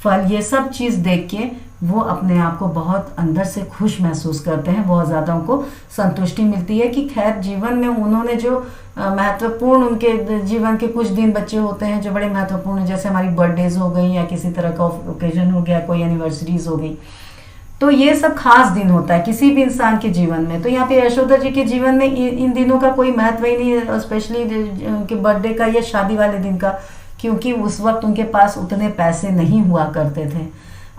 फल, ये सब चीज़ देख के वो अपने आप को बहुत अंदर से खुश महसूस करते हैं, बहुत ज़्यादा उनको संतुष्टि मिलती है कि खैर जीवन में उन्होंने जो महत्वपूर्ण, उनके जीवन के कुछ दिन बच्चे होते हैं जो बड़े महत्वपूर्ण, जैसे हमारी बर्थडेज हो गई या किसी तरह का ओकेजन हो गया, कोई एनिवर्सरीज हो गई, तो ये सब खास दिन होता है किसी भी इंसान के जीवन में। तो यहाँ पे यशोदा जी के जीवन में इन दिनों का कोई महत्व ही नहीं है, स्पेशली उनके बर्थडे का या शादी वाले दिन का, क्योंकि उस वक्त उनके पास उतने पैसे नहीं हुआ करते थे।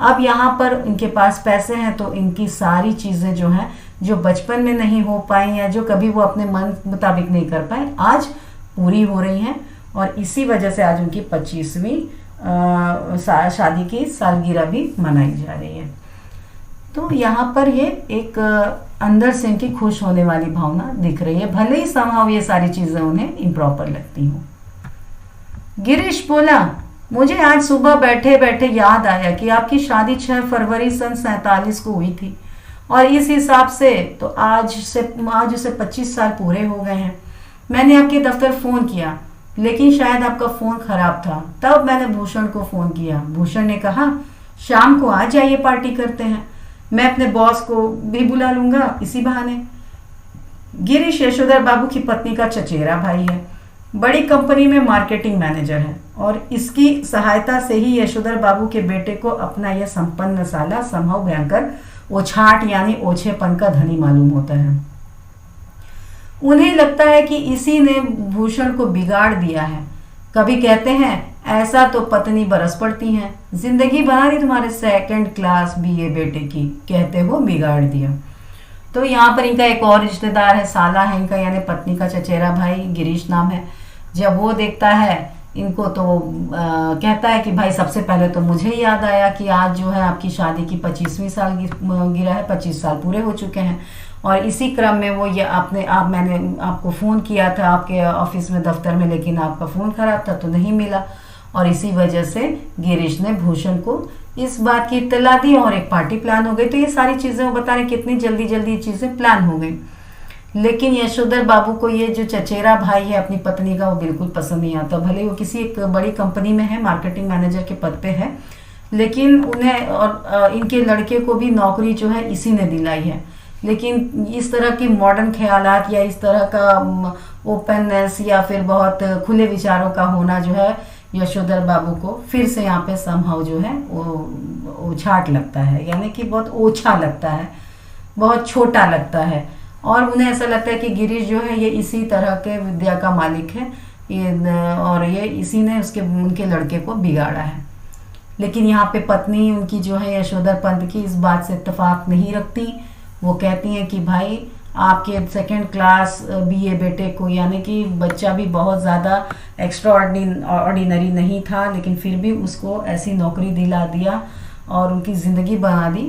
अब यहाँ पर इनके पास पैसे हैं तो इनकी सारी चीज़ें जो हैं, जो बचपन में नहीं हो पाई या जो कभी वो अपने मन मुताबिक नहीं कर पाए, आज पूरी हो रही हैं। और इसी वजह से आज उनकी 25वीं शादी की सालगिरह भी मनाई जा रही है। तो यहाँ पर ये एक अंदर से इनकी खुश होने वाली भावना दिख रही है, भले ही समहाउ ये सारी चीज़ें उन्हें इम्प्रॉपर लगती हों। गिरीश बोला, मुझे आज सुबह बैठे बैठे याद आया कि आपकी शादी 6 फरवरी सन 47 को हुई थी, और इस हिसाब से तो आज उसे 25 साल पूरे हो गए हैं। मैंने आपके दफ्तर फ़ोन किया, लेकिन शायद आपका फ़ोन ख़राब था, तब मैंने भूषण को फ़ोन किया। भूषण ने कहा, शाम को आ जाइए, पार्टी करते हैं, मैं अपने बॉस को भी बुला लूँगा इसी बहाने। गिरीश यशोधर बाबू की पत्नी का चचेरा भाई है, बड़ी कंपनी में मार्केटिंग मैनेजर है, और इसकी सहायता से ही यशोधर बाबू के बेटे को अपना यह संपन्न साला संभव भयंकर ओछाट यानी ओछेपन का धनी मालूम होता है। उन्हें लगता है कि इसी ने भूषण को बिगाड़ दिया है। कभी कहते हैं, ऐसा तो पत्नी बरस पड़ती है, जिंदगी बना दी तुम्हारे 2nd क्लास BA बेटे की, कहते हो बिगाड़ दिया। तो यहाँ पर इनका एक और रिश्तेदार है, साला है इनका, यानी पत्नी का चचेरा भाई, गिरीश नाम है। जब वो देखता है इनको तो कहता है कि भाई सबसे पहले तो मुझे याद आया कि आज जो है आपकी शादी की 25वीं सालगिरह है, 25 साल पूरे हो चुके हैं, और इसी क्रम में वो ये मैंने आपको फ़ोन किया था आपके ऑफिस में, दफ्तर में, लेकिन आपका फ़ोन ख़राब था तो नहीं मिला, और इसी वजह से गिरीश ने भूषण को इस बात की इत्तला दी और एक पार्टी प्लान हो गई। तो ये सारी चीज़ें वो बता रहे कितनी जल्दी जल्दी चीज़ें प्लान हो गई। लेकिन यशोधर बाबू को ये जो चचेरा भाई है अपनी पत्नी का, वो बिल्कुल पसंद नहीं आता। भले वो किसी एक बड़ी कंपनी में है, मार्केटिंग मैनेजर के पद पे है, लेकिन उन्हें और इनके लड़के को भी नौकरी जो है इसी ने दिलाई है। लेकिन इस तरह की मॉडर्न ख्यालात या इस तरह का ओपननेस या फिर बहुत खुले विचारों का होना जो है यशोधर बाबू को फिर से यहाँ पे समहाउ जो है वो छाट लगता है, यानी कि बहुत ओछा लगता है, बहुत छोटा लगता है, और उन्हें ऐसा लगता है कि गिरीश जो है ये इसी तरह के विद्या का मालिक है, और ये इसी ने उनके लड़के को बिगाड़ा है। लेकिन यहाँ पे पत्नी उनकी जो है यशोधर पंत की इस बात से इत्तेफाक नहीं रखती। वो कहती हैं कि भाई आपके 2nd क्लास BA बेटे को, यानी कि बच्चा भी बहुत ज़्यादा एक्स्ट्रा ऑर्डिनरी नहीं था, लेकिन फिर भी उसको ऐसी नौकरी दिला दिया और उनकी ज़िंदगी बना दी,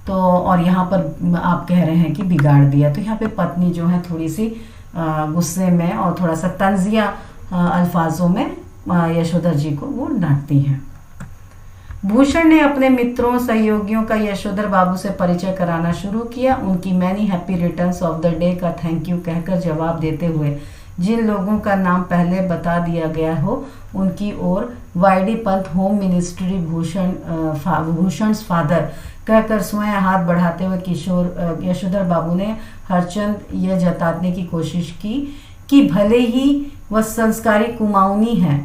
तो और यहाँ पर आप कह रहे हैं कि बिगाड़ दिया। तो यहाँ पे पत्नी जो है थोड़ी सी गुस्से में और थोड़ा सा तंजिया अल्फाजों में यशोधर जी को वो डांटती हैं। भूषण ने अपने मित्रों सहयोगियों का यशोधर बाबू से परिचय कराना शुरू किया। उनकी many happy returns of the day का थैंक यू कहकर जवाब देते हुए जिन लोगों का नाम पहले बता दिया गया हो उनकी ओर वाईडी पंत होम मिनिस्ट्री भूषण फादर कहकर स्वयं हाथ बढ़ाते हुए किशोर यशोधर बाबू ने हरचंद यह जताने की कोशिश की कि भले ही वह संस्कारी कुमाऊनी है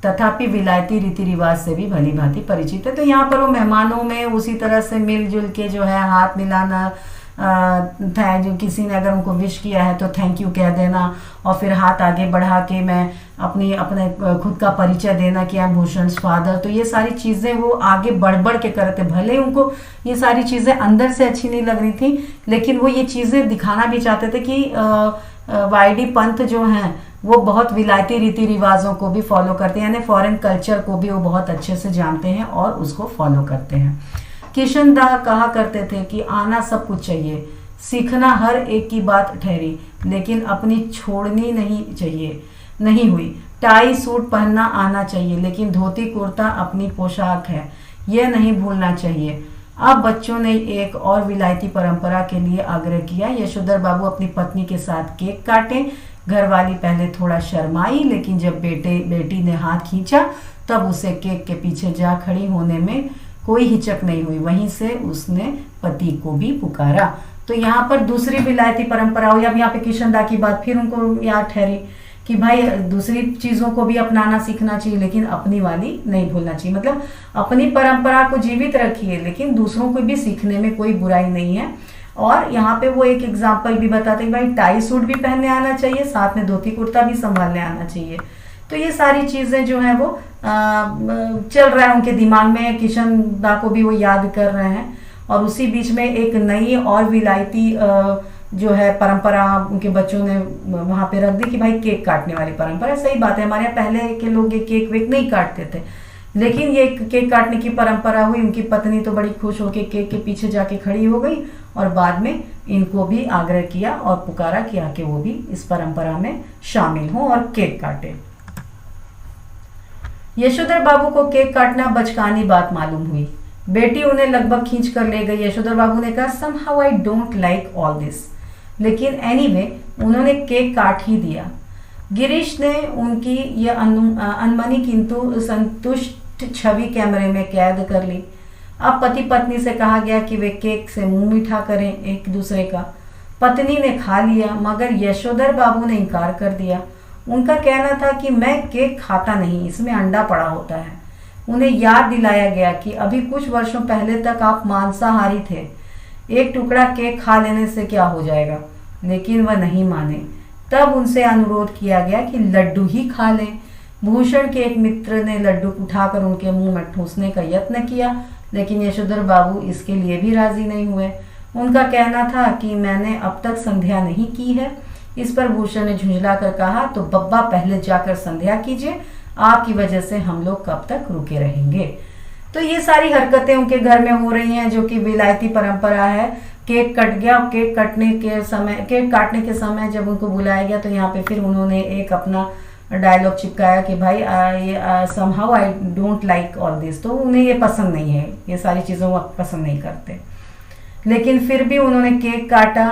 तथापि विलायती रीति रिवाज से भी भली भांति परिचित है। तो यहाँ पर वो मेहमानों में उसी तरह से मिलजुल के जो है हाथ मिलाना, जो किसी ने अगर उनको विश किया है तो थैंक यू कह देना और फिर हाथ आगे बढ़ा के मैं अपने खुद का परिचय देना कि आई एम भूषण फादर। तो ये सारी चीज़ें वो आगे बढ़ बढ़ के करते, भले उनको ये सारी चीज़ें अंदर से अच्छी नहीं लग रही थी लेकिन वो ये चीज़ें दिखाना भी चाहते थे कि वाईडी पंत जो हैं वो बहुत विलायती रीति रिवाजों को भी फॉलो करते हैं, यानी फॉरेन कल्चर को भी वो बहुत अच्छे से जानते हैं और उसको फॉलो करते हैं। किशन दास कहा करते थे कि आना सब कुछ चाहिए, सीखना हर एक की बात ठहरी, लेकिन अपनी छोड़नी नहीं हुई। टाई सूट पहनना आना चाहिए, लेकिन धोती कुर्ता अपनी पोशाक है, यह नहीं भूलना चाहिए। अब बच्चों ने एक और विलायती परंपरा के लिए आग्रह किया। यशोधर बाबू अपनी पत्नी के साथ केक काटे। घरवाली पहले थोड़ा शर्माई, लेकिन जब बेटी ने हाथ खींचा तब उसे केक के पीछे जा खड़ी होने में कोई हिचक नहीं हुई। वहीं से उसने पति को भी पुकारा। तो यहाँ पर दूसरी विलायती परंपरा हुई। अब यहाँ पे किशन दा की बात फिर उनको याद ठहरी कि भाई दूसरी चीज़ों को भी अपनाना सीखना चाहिए, लेकिन अपनी वाली नहीं भूलना चाहिए। मतलब अपनी परंपरा को जीवित रखिए, लेकिन दूसरों को भी सीखने में कोई बुराई नहीं है। और यहाँ पे वो एक एग्जाम्पल भी बताते हैं भाई टाई सूट भी पहनने आना चाहिए, साथ में धोती कुर्ता भी संभालने आना चाहिए। तो ये सारी चीज़ें जो है वो चल रहा है उनके दिमाग में, किशन दा को भी वो याद कर रहे हैं। और उसी बीच में एक नई और विलायती जो है परंपरा उनके बच्चों ने वहाँ पे रख दी कि भाई केक काटने वाली परंपरा। सही बात है, हमारे यहाँ पहले के लोग ये केक वेक नहीं काटते थे, लेकिन ये केक काटने की परंपरा हुई। उनकी पत्नी तो बड़ी खुश होकर केक के पीछे जाके खड़ी हो गई और बाद में इनको भी आग्रह किया और पुकारा किया कि वो भी इस परंपरा में शामिल हो और केक काटे। यशोधर बाबू को केक काटना बचकानी बात मालूम हुई। बेटी उन्हें लगभग खींच कर ले गई। यशोधर बाबू ने कहा somehow I don't like all this, लेकिन एनीवे उन्होंने केक काट ही दिया। गिरीश ने उनकी यह अनमनी किंतु संतुष्ट छवि कैमरे में कैद कर ली। अब पति पत्नी से कहा गया कि वे केक से मुंह मीठा करें एक दूसरे का। पत्नी ने खा लिया, मगर यशोधर बाबू ने इनकार कर दिया। उनका कहना था कि मैं केक खाता नहीं, इसमें अंडा पड़ा होता है। उन्हें याद दिलाया गया कि अभी कुछ वर्षों पहले तक आप मांसाहारी थे, एक टुकड़ा केक खा लेने से क्या हो जाएगा, लेकिन वह नहीं माने। तब उनसे अनुरोध किया गया कि लड्डू ही खा लें। भूषण के एक मित्र ने लड्डू उठाकर उनके मुंह में ठूंसने का यत्न किया, लेकिन यशोधर बाबू इसके लिए भी राजी नहीं हुए। उनका कहना था कि मैंने अब तक संध्या नहीं की है। इस पर भूषण ने झुंझला कर कहा, तो बब्बा पहले जाकर संध्या कीजिए, आपकी वजह से हम लोग कब तक रुके रहेंगे। तो ये सारी हरकतें उनके घर में हो रही हैं, जो कि विलायती परंपरा है। केक कट गया, केक काटने के समय जब उनको बुलाया गया तो यहाँ पे फिर उन्होंने एक अपना डायलॉग चिपकाया कि भाई somehow I don't like all this। तो उन्हें ये पसंद नहीं है, ये सारी चीज़ें वो पसंद नहीं करते, लेकिन फिर भी उन्होंने केक काटा।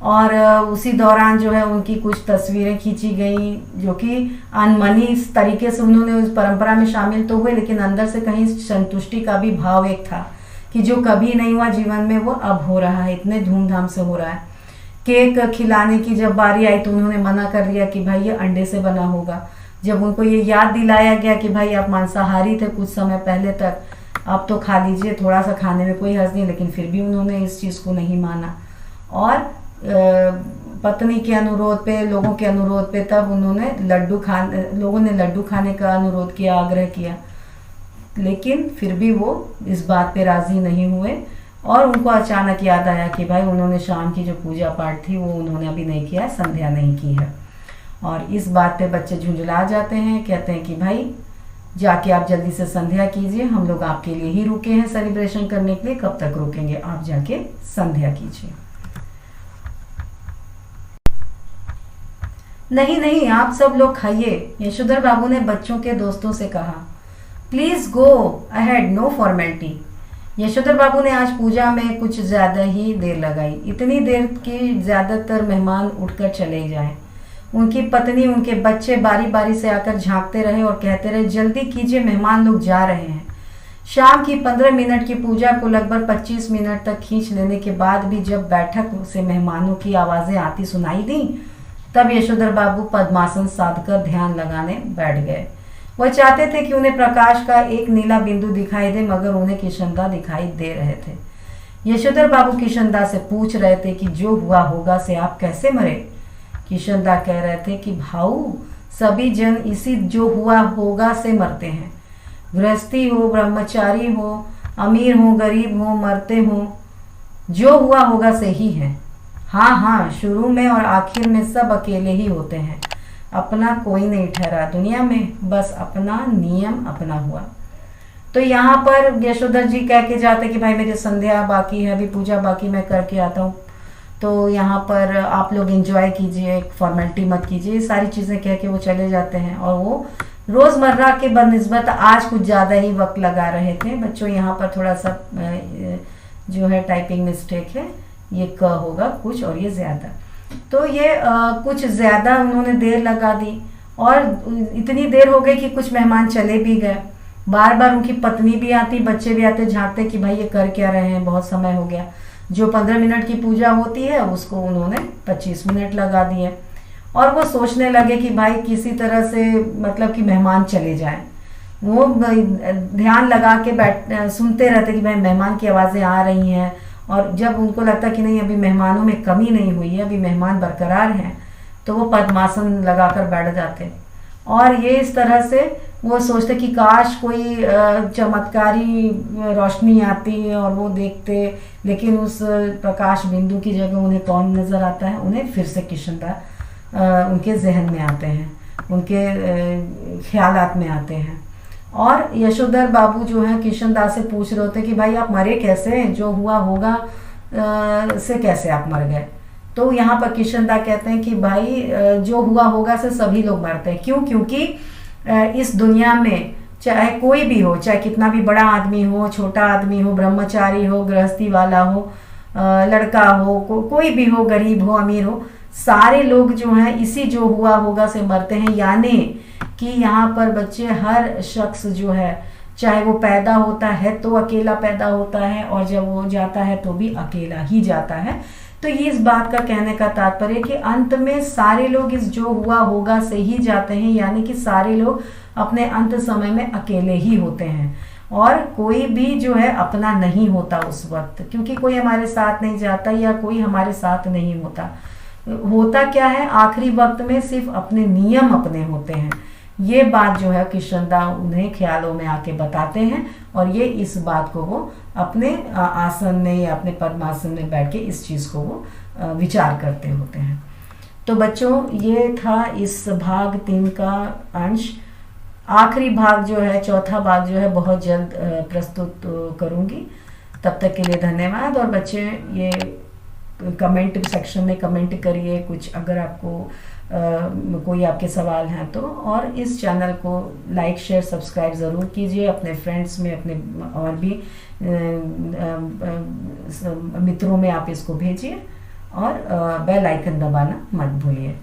और उसी दौरान जो है उनकी कुछ तस्वीरें खींची गई, जो कि अनमनी इस तरीके से उन्होंने उस परंपरा में शामिल तो हुए, लेकिन अंदर से कहीं संतुष्टि का भी भाव एक था कि जो कभी नहीं हुआ जीवन में वो अब हो रहा है, इतने धूमधाम से हो रहा है। केक खिलाने की जब बारी आई तो उन्होंने मना कर दिया कि भाई ये अंडे से बना होगा। जब उनको ये याद दिलाया गया कि भाई आप मांसाहारी थे कुछ समय पहले तक, अब तो खा लीजिए, थोड़ा सा खाने में कोई हर्ज नहीं, लेकिन फिर भी उन्होंने इस चीज़ को नहीं माना। और पत्नी के अनुरोध पे, लोगों के अनुरोध पे तब लोगों ने लड्डू खाने का अनुरोध किया, आग्रह किया, लेकिन फिर भी वो इस बात पे राजी नहीं हुए। और उनको अचानक याद आया कि भाई उन्होंने शाम की जो पूजा पाठ थी वो उन्होंने अभी नहीं किया है, संध्या नहीं की है। और इस बात पे बच्चे झुंझला जाते हैं, कहते हैं कि भाई जाके आप जल्दी से संध्या कीजिए, हम लोग आपके लिए ही रुके हैं सेलिब्रेशन करने के लिए, कब तक रुकेंगे, आप जाके संध्या कीजिए। नहीं नहीं, आप सब लोग खाइए, यशोधर बाबू ने बच्चों के दोस्तों से कहा। Please go ahead, no formality. Yashodhar बाबू ने आज पूजा में कुछ ज्यादा ही देर लगाई, इतनी देर कि ज्यादातर मेहमान उठकर चले जाएं। उनकी पत्नी, उनके बच्चे बारी बारी से आकर झांकते रहे और कहते रहे, जल्दी कीजिए, मेहमान लोग जा रहे हैं। शाम की 15 मिनट की पूजा को लगभग 25 मिनट तक खींच लेने के बाद भी जब बैठक से मेहमानों की आवाज़ें आती सुनाई दी, तब यशोधर बाबू पद्मासन साधकर ध्यान लगाने बैठ गए। वह चाहते थे कि उन्हें प्रकाश का एक नीला बिंदु दिखाई दे, मगर उन्हें किशनदा दिखाई दे रहे थे। यशोधर बाबू किशनदा से पूछ रहे थे कि जो हुआ होगा से आप कैसे मरे। किशनदा कह रहे थे कि भाऊ, सभी जन इसी जो हुआ होगा से मरते हैं। गृहस्थी हो, ब्रह्मचारी हो, अमीर हो, गरीब हो, मरते हो, जो हुआ होगा से ही है। हाँ हाँ, शुरू में और आखिर में सब अकेले ही होते हैं। अपना कोई नहीं ठहरा दुनिया में, बस अपना नियम अपना हुआ। तो यहाँ पर यशोधर जी कह के जाते कि भाई मेरी संध्या बाकी है, अभी पूजा बाकी, मैं करके आता हूँ, तो यहाँ पर आप लोग एंजॉय कीजिए, फॉर्मेलिटी मत कीजिए, सारी चीज़ें कह के वो चले जाते हैं। और वो रोज़मर्रा के बनस्बत आज कुछ ज़्यादा ही वक्त लगा रहे थे। बच्चों यहाँ पर थोड़ा सा जो है टाइपिंग मिस्टेक है, ये क होगा कुछ और ये ज़्यादा, तो ये कुछ ज़्यादा उन्होंने देर लगा दी और इतनी देर हो गई कि कुछ मेहमान चले भी गए। बार बार उनकी पत्नी भी आती, बच्चे भी आते, झांकते कि भाई ये कर क्या रहे हैं, बहुत समय हो गया। जो 15 मिनट की पूजा होती है उसको उन्होंने 25 मिनट लगा दिए और वो सोचने लगे कि भाई किसी तरह से मतलब कि मेहमान चले जाएं। वो ध्यान लगा के सुनते रहते कि भाई मेहमान की आवाज़ें आ रही हैं, और जब उनको लगता कि नहीं अभी मेहमानों में कमी नहीं हुई है, अभी मेहमान बरकरार हैं, तो वो पद्मासन लगाकर बैठ जाते। और ये इस तरह से वो सोचते कि काश कोई चमत्कारी रोशनी आती और वो देखते, लेकिन उस प्रकाश बिंदु की जगह उन्हें कौन नज़र आता है? उन्हें फिर से किशनदा उनके जहन में आते हैं, उनके ख्यालात में आते हैं। और यशोधर बाबू जो हैं किशनदा से पूछ रहे होते कि भाई आप मरे कैसे, जो हुआ होगा से कैसे आप मर गए? तो यहाँ पर किशनदा कहते हैं कि भाई जो हुआ होगा से सभी लोग मरते हैं। क्यों? क्योंकि इस दुनिया में चाहे कोई भी हो, चाहे कितना भी बड़ा आदमी हो, छोटा आदमी हो, ब्रह्मचारी हो, गृहस्थी वाला हो, लड़का हो, कोई भी हो, गरीब हो, अमीर हो, सारे लोग जो हैं इसी जो हुआ होगा से मरते हैं। यानी कि यहाँ पर बच्चे हर शख्स जो है, चाहे वो पैदा होता है तो अकेला पैदा होता है और जब वो जाता है तो भी अकेला ही जाता है। तो ये इस बात का कहने का तात्पर्य कि अंत में सारे लोग इस जो हुआ होगा से ही जाते हैं, यानी कि सारे लोग अपने अंत समय में अकेले ही होते हैं और कोई भी जो है अपना नहीं होता उस वक्त, क्योंकि कोई हमारे साथ नहीं जाता या कोई हमारे साथ नहीं होता। होता क्या है, आखिरी वक्त में सिर्फ अपने नियम अपने होते हैं। ये बात जो है किशनदा उन्हें ख्यालों में आके बताते हैं और ये इस बात को वो अपने आसन में या अपने पद्मासन में बैठ के इस चीज़ को वो विचार करते होते हैं। तो बच्चों ये था इस भाग 3 का अंश। आखिरी भाग जो है, चौथा भाग जो है, बहुत जल्द प्रस्तुत करूँगी। तब तक के लिए धन्यवाद। और बच्चे ये कमेंट सेक्शन में कमेंट करिए कुछ, अगर आपको कोई आपके सवाल हैं तो, और इस चैनल को लाइक शेयर सब्सक्राइब ज़रूर कीजिए अपने फ्रेंड्स में, अपने और भी मित्रों में आप इसको भेजिए और बेल आइकन दबाना मत भूलिए।